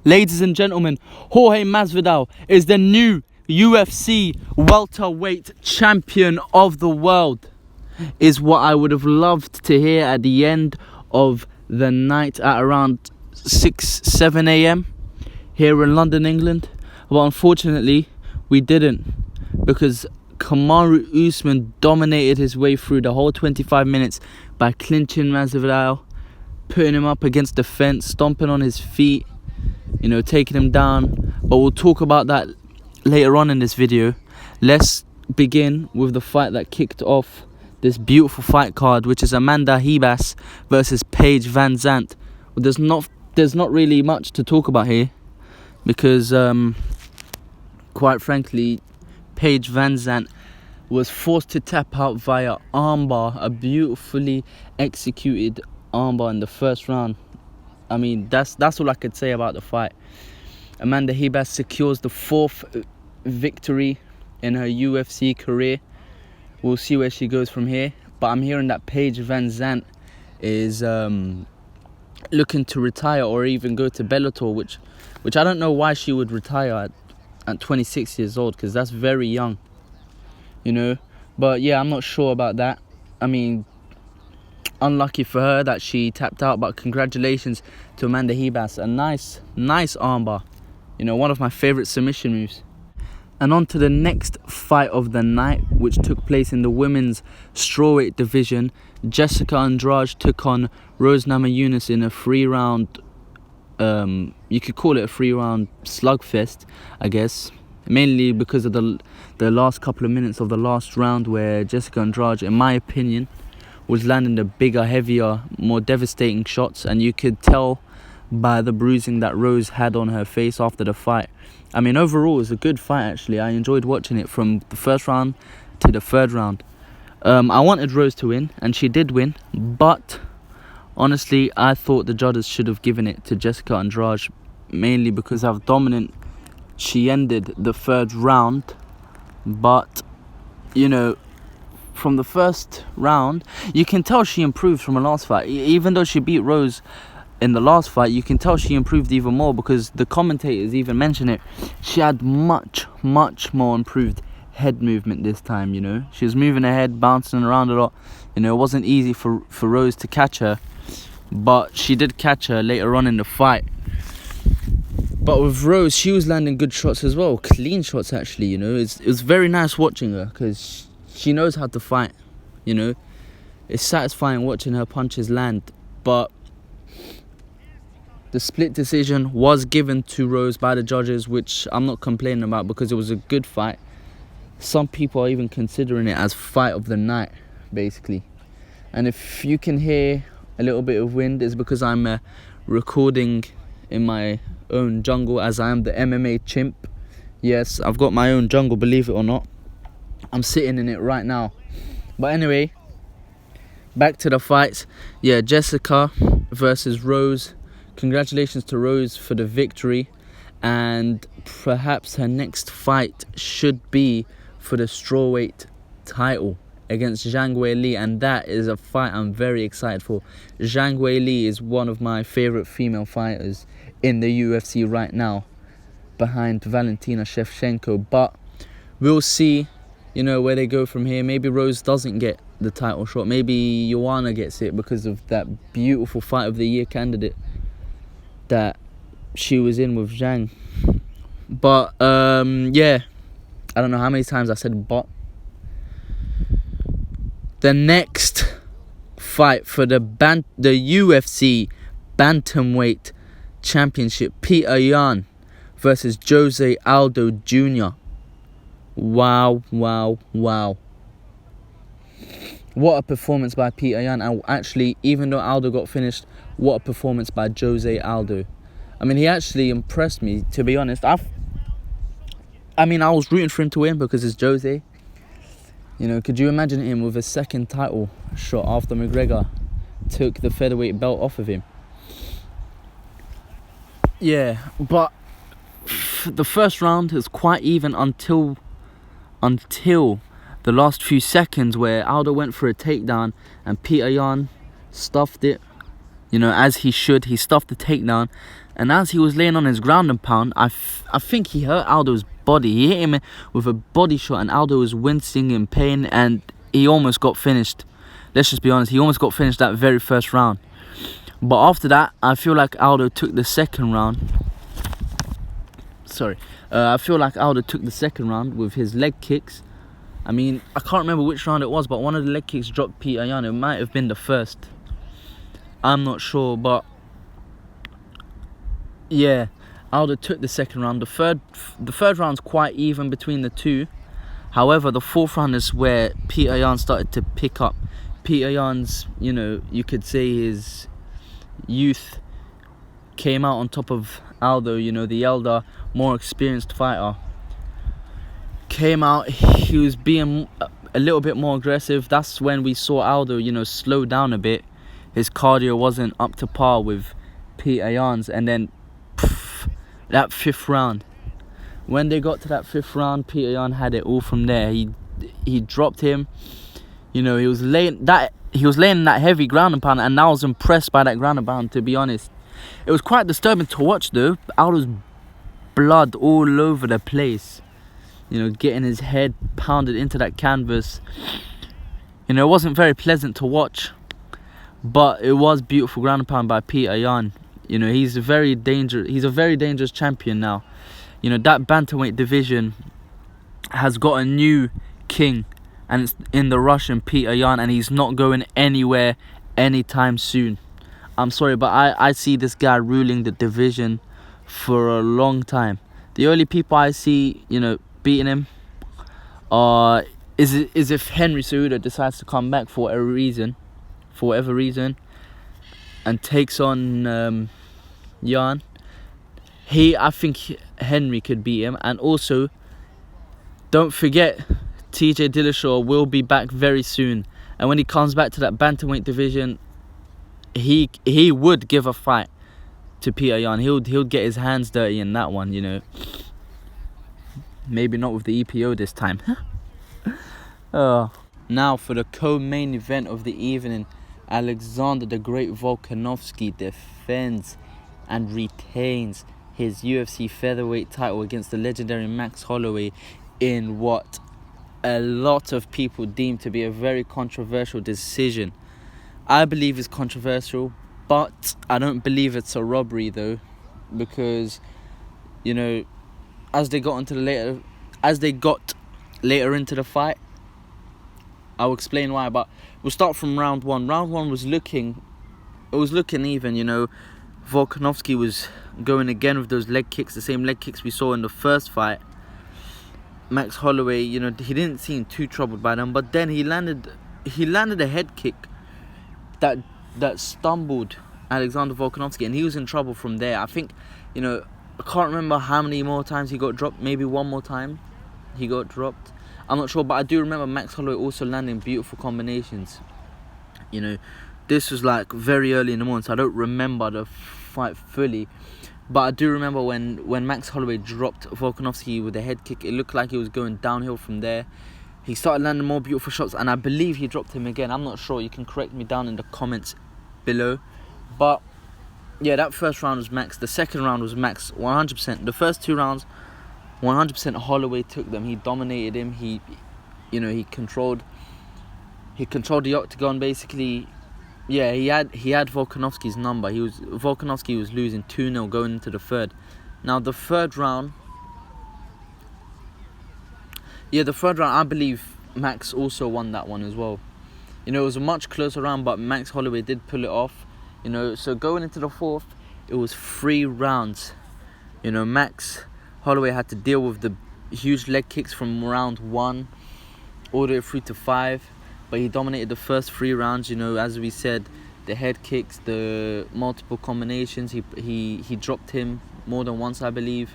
Ladies and gentlemen, Jorge Masvidal is the new UFC welterweight champion of the world, is what I would have loved to hear at the end of the night at around 6-7 a.m. here in London, England. But unfortunately, we didn't, because Kamaru Usman dominated his way through the whole 25 minutes by clinching Masvidal, putting him up against the fence, stomping on his feet, taking him down. But we'll talk about that later on in this video. Let's begin with the fight that kicked off this beautiful fight card, which is Amanda Ribas versus Paige Van Zandt. Well, there's not really much to talk about here, because quite frankly, Paige Van Zandt was forced to tap out via armbar, a beautifully executed armbar in the first round. I mean, that's all I could say about the fight. Amanda Ribas secures the 4th victory in her UFC career. We'll see where she goes from here. But I'm hearing that Paige Van Zandt is looking to retire or even go to Bellator, which I don't know why she would retire at 26 years old, because that's very young, But yeah, I'm not sure about that. I mean, unlucky for her that she tapped out, but congratulations to Amanda Ribas. A nice armbar, one of my favorite submission moves. And on to the next fight of the night, which took place in the women's strawweight division. Jessica Andrade took on Rose Namajunas in a 3-round, you could call it a 3-round slugfest, I guess. Mainly because of the last couple of minutes of the last round, where Jessica Andrade, in my opinion, was landing the bigger, heavier, more devastating shots. And you could tell by the bruising that Rose had on her face after the fight. I mean, overall, it was a good fight, actually. I enjoyed watching it from the first round to the 3rd round. I wanted Rose to win, and she did win. But honestly, I thought the judges should have given it to Jessica Andrade, mainly because of how dominant she ended the 3rd round. But, from the first round, you can tell she improved from her last fight. Even though she beat Rose in the last fight, you can tell she improved even more, because the commentators even mention it. She had much more improved head movement this time, She was moving her head, bouncing around a lot. It wasn't easy for Rose to catch her, but she did catch her later on in the fight. But with Rose, she was landing good shots as well, clean shots actually, It was very nice watching her, because she knows how to fight, It's satisfying watching her punches land. But the split decision was given to Rose by the judges, which I'm not complaining about, because it was a good fight. Some people are even considering it as fight of the night, basically. And if you can hear a little bit of wind, it's because I'm recording in my own jungle, as I am the MMA chimp. Yes, I've got my own jungle, believe it or not. I'm sitting in it right now. But anyway, back to the fights. Yeah, Jessica versus Rose. Congratulations to Rose for the victory. And perhaps her next fight should be for the strawweight title against Zhang Weili, and that is a fight I'm very excited for. Zhang Weili is one of my favorite female fighters in the UFC right now, behind Valentina Shevchenko. But we'll see, where they go from here. Maybe Rose doesn't get the title shot. Maybe Joanna gets it because of that beautiful fight of the year candidate that she was in with Zhang. But yeah, I don't know how many times I said but. The next fight for the UFC Bantamweight Championship, Peter Yan versus Jose Aldo Jr. Wow. What a performance by Peter Yan. And actually, even though Aldo got finished, what a performance by Jose Aldo. I mean, he actually impressed me, to be honest. I was rooting for him to win because it's Jose. Could you imagine him with a 2nd title shot after McGregor took the featherweight belt off of him? Yeah, but the first round is quite even until the last few seconds, where Aldo went for a takedown and Peter Yan stuffed it, you know, as he should. He stuffed the takedown, and as he was laying on his ground and pound, I think he hurt Aldo's body. He hit him with a body shot, and Aldo was wincing in pain, and he almost got finished. Let's just be honest, he almost got finished that very first round. But after that, I feel like Aldo took the second round. I feel like Aldo took the second round with his leg kicks. I mean, I can't remember which round it was, but one of the leg kicks dropped Peter Yan. It might have been the first. I'm not sure, but yeah, Aldo took the second round. The third round's quite even between the two. However, the fourth round is where Peter Yan started to pick up. Peter Yan's, you know, you could say his youth came out on top of Aldo, you know, the elder, more experienced fighter. Came out, he was being a little bit more aggressive. That's when we saw Aldo, you know, slow down a bit. His cardio wasn't up to par with Peter Yan's, and then that fifth round. When they got to that fifth round, Peter Yan had it all from there. He dropped him. You know, he was laying that heavy ground and pound, and I was impressed by that ground and pound, to be honest. It was quite disturbing to watch though. Aldo's blood all over the place. You know, getting his head pounded into that canvas. You know, it wasn't very pleasant to watch, but it was beautiful ground and pound by Peter Yan. You know, he's a very dangerous champion now. You know, that bantamweight division has got a new king, and it's in the Russian Peter Yan, and he's not going anywhere anytime soon. I'm sorry, but I see this guy ruling the division for a long time. The only people I see, you know, beating him is if Henry Cejudo decides to come back for whatever reason, and takes on Yan. I think Henry could beat him. And also, don't forget, TJ Dillashaw will be back very soon, and when he comes back to that bantamweight division, he would give a fight to Peter Yan. He'll get his hands dirty in that one, you know. Maybe not with the EPO this time. Now for the co-main event of the evening, Alexander the Great Volkanovski defends and retains his UFC featherweight title against the legendary Max Holloway in what a lot of people deem to be a very controversial decision. I believe it's controversial, but I don't believe it's a robbery though, because, you know, as they got later into the fight, I'll explain why. But we'll start from round one. Round one was looking even. You know, Volkanovski was going again with those leg kicks, the same leg kicks we saw in the first fight. Max Holloway, you know, he didn't seem too troubled by them, but then he landed a head kick that stumbled Alexander Volkanovski, and he was in trouble from there. I think, you know, I can't remember how many more times he got dropped. Maybe one more time he got dropped. I'm not sure, but I do remember Max Holloway also landing beautiful combinations. You know, this was like very early in the morning, so I don't remember the fight fully. But I do remember when Max Holloway dropped Volkanovski with a head kick, it looked like he was going downhill from there. He started landing more beautiful shots, and I believe he dropped him again. I'm not sure. You can correct me down in the comments below. But yeah, that first round was Max. The second round was Max 100%. The first two rounds, 100% Holloway took them. He dominated him. He controlled the octagon basically. Yeah, he had Volkanovski's number. Volkanovski was losing 2-0 going into the third. Now the third round, I believe Max also won that one as well. You know, it was a much closer round, but Max Holloway did pull it off. You know, so going into the fourth, it was 3 rounds. You know, Max Holloway had to deal with the huge leg kicks from round 1 all the way through to 5. But he dominated the first 3 rounds. You know, as we said, the head kicks, the multiple combinations. He dropped him more than once, I believe.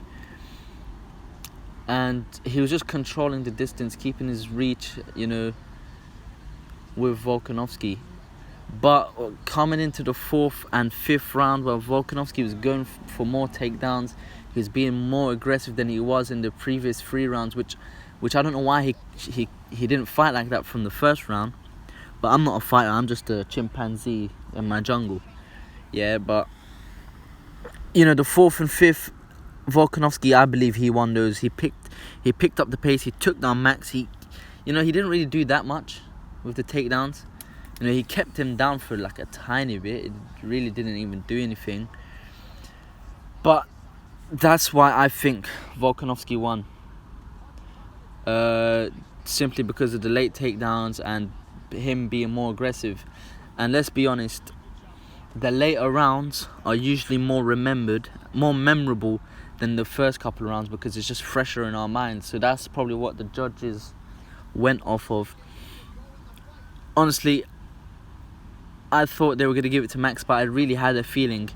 And he was just controlling the distance, keeping his reach, you know, with Volkanovski. But coming into the 4th and 5th round, where Volkanovski was going for more takedowns, he was being more aggressive than he was in the previous 3 rounds, which I don't know why he didn't fight like that from the first round. But I'm not a fighter, I'm just a chimpanzee in my jungle. Yeah, but you know, the fourth and fifth, Volkanovski, I believe he won those. He picked up the pace. He took down Max. He didn't really do that much with the takedowns. You know, he kept him down for like a tiny bit. It really didn't even do anything. But that's why I think Volkanovski won. Simply because of the late takedowns and him being more aggressive. And let's be honest, the later rounds are usually more remembered, more memorable than the first couple of rounds, because it's just fresher in our minds. So that's probably what the judges went off of. Honestly, I thought they were going to give it to Max, but I really had a feeling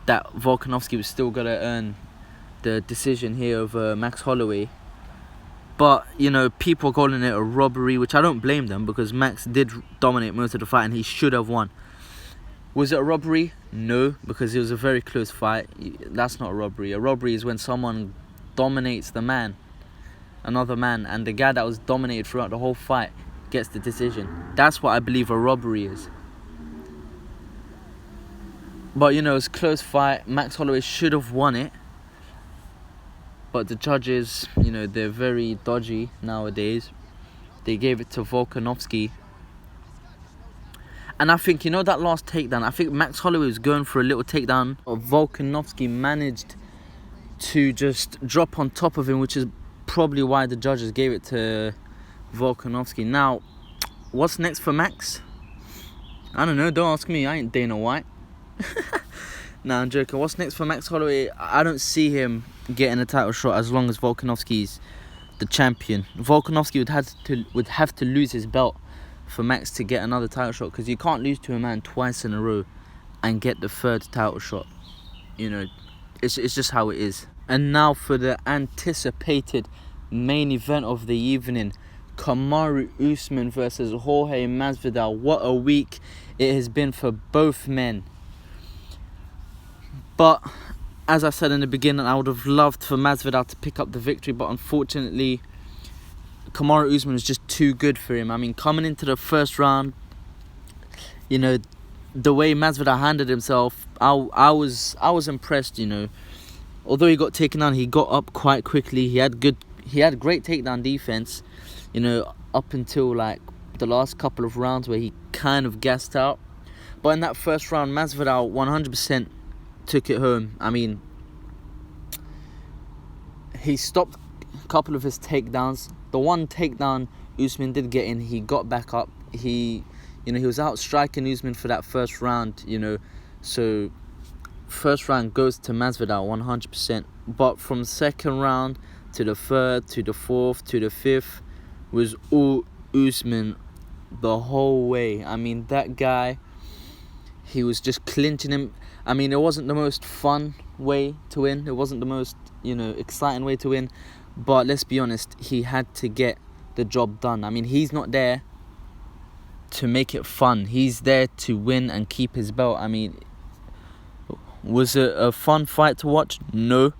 that Volkanovski was still going to earn the decision here over Max Holloway. But, you know, people are calling it a robbery, which I don't blame them, because Max did dominate most of the fight and he should have won. Was it a robbery? No, because it was a very close fight. That's not a robbery. A robbery is when someone dominates another man, and the guy that was dominated throughout the whole fight gets the decision. That's what I believe a robbery is. But, you know, it's a close fight. Max Holloway should have won it. But the judges, you know, they're very dodgy nowadays. They gave it to Volkanovski. And I think, you know, that last takedown, I think Max Holloway was going for a little takedown. Volkanovski managed to just drop on top of him, which is probably why the judges gave it to Volkanovski. Now, what's next for Max? I don't know, don't ask me, I ain't Dana White. Nah, I'm joking. What's next for Max Holloway? I don't see him getting a title shot as long as Volkanovski's the champion. Volkanovski would have to lose his belt for Max to get another title shot, because you can't lose to a man twice in a row and get the third title shot. You know, it's just how it is. And now for the anticipated main event of the evening, Kamaru Usman versus Jorge Masvidal. What a week it has been for both men. But as I said in the beginning, I would have loved for Masvidal to pick up the victory, but unfortunately Kamaru Usman was just too good for him. I mean, coming into the first round, you know, the way Masvidal handled himself, I was impressed. You know, although he got taken down, he got up quite quickly. He had great takedown defense, you know, up until like the last couple of rounds where he kind of gassed out. But in that first round, Masvidal 100% took it home. I mean, he stopped a couple of his takedowns. The one takedown Usman did get in, he got back up. He was out striking Usman for that first round, you know. So first round goes to Masvidal 100%. But from second round to the third, to the fourth, to the fifth was all Usman the whole way. I mean, that guy, he was just clinching him. I mean, it wasn't the most fun way to win. It wasn't the most, you know, exciting way to win. But let's be honest, he had to get the job done. I mean, he's not there to make it fun. He's there to win and keep his belt. I mean, was it a fun fight to watch? No.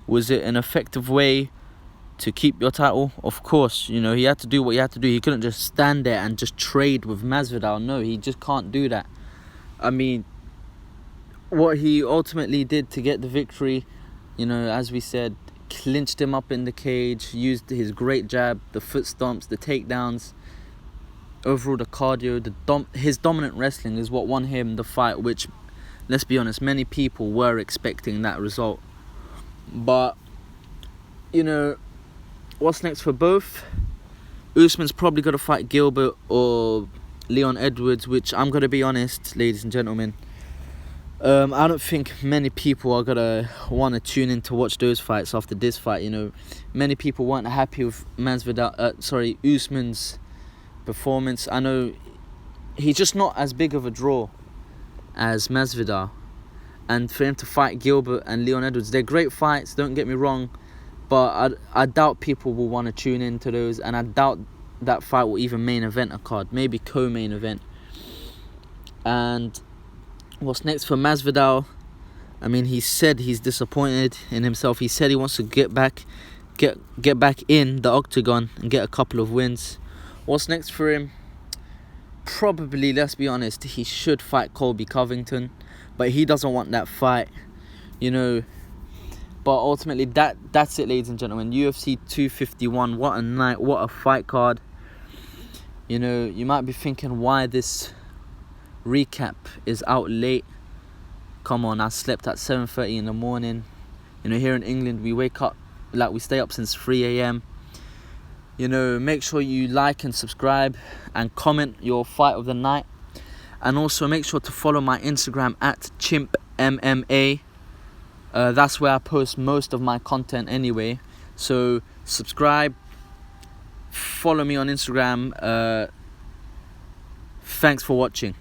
Was it an effective way to keep your title? Of course. You know, he had to do what he had to do. He couldn't just stand there and just trade with Masvidal. No, he just can't do that. I mean, what he ultimately did to get the victory, you know, as we said, clinched him up in the cage, used his great jab, the foot stomps, the takedowns, overall the cardio, his dominant wrestling is what won him the fight, which, let's be honest, many people were expecting that result. But, you know, what's next for both? Usman's probably got to fight Gilbert or Leon Edwards, which I'm going to be honest, ladies and gentlemen, I don't think many people are going to want to tune in to watch those fights after this fight. You know, many people weren't happy with Usman's performance. I know he's just not as big of a draw as Masvidal. And for him to fight Gilbert and Leon Edwards, they're great fights, don't get me wrong, but I doubt people will want to tune in to those, and I doubt that fight will even main event a card, maybe co-main event. And what's next for Masvidal? I mean, he said he's disappointed in himself. He said he wants to get back in the octagon and get a couple of wins. What's next for him? Probably, let's be honest, he should fight Colby Covington. but he doesn't want that fight, you know. But ultimately, that's it, ladies and gentlemen. UFC 251, what a night, what a fight card. You know, you might be thinking why this recap is out late. Come on, I slept at 7:30 in the morning. You know, here in England, we wake up, like, we stay up since 3 a.m. You know, make sure you like and subscribe and comment your fight of the night. And also make sure to follow my Instagram at ChimpMMA. That's where I post most of my content anyway. So subscribe, follow me on Instagram. Thanks for watching.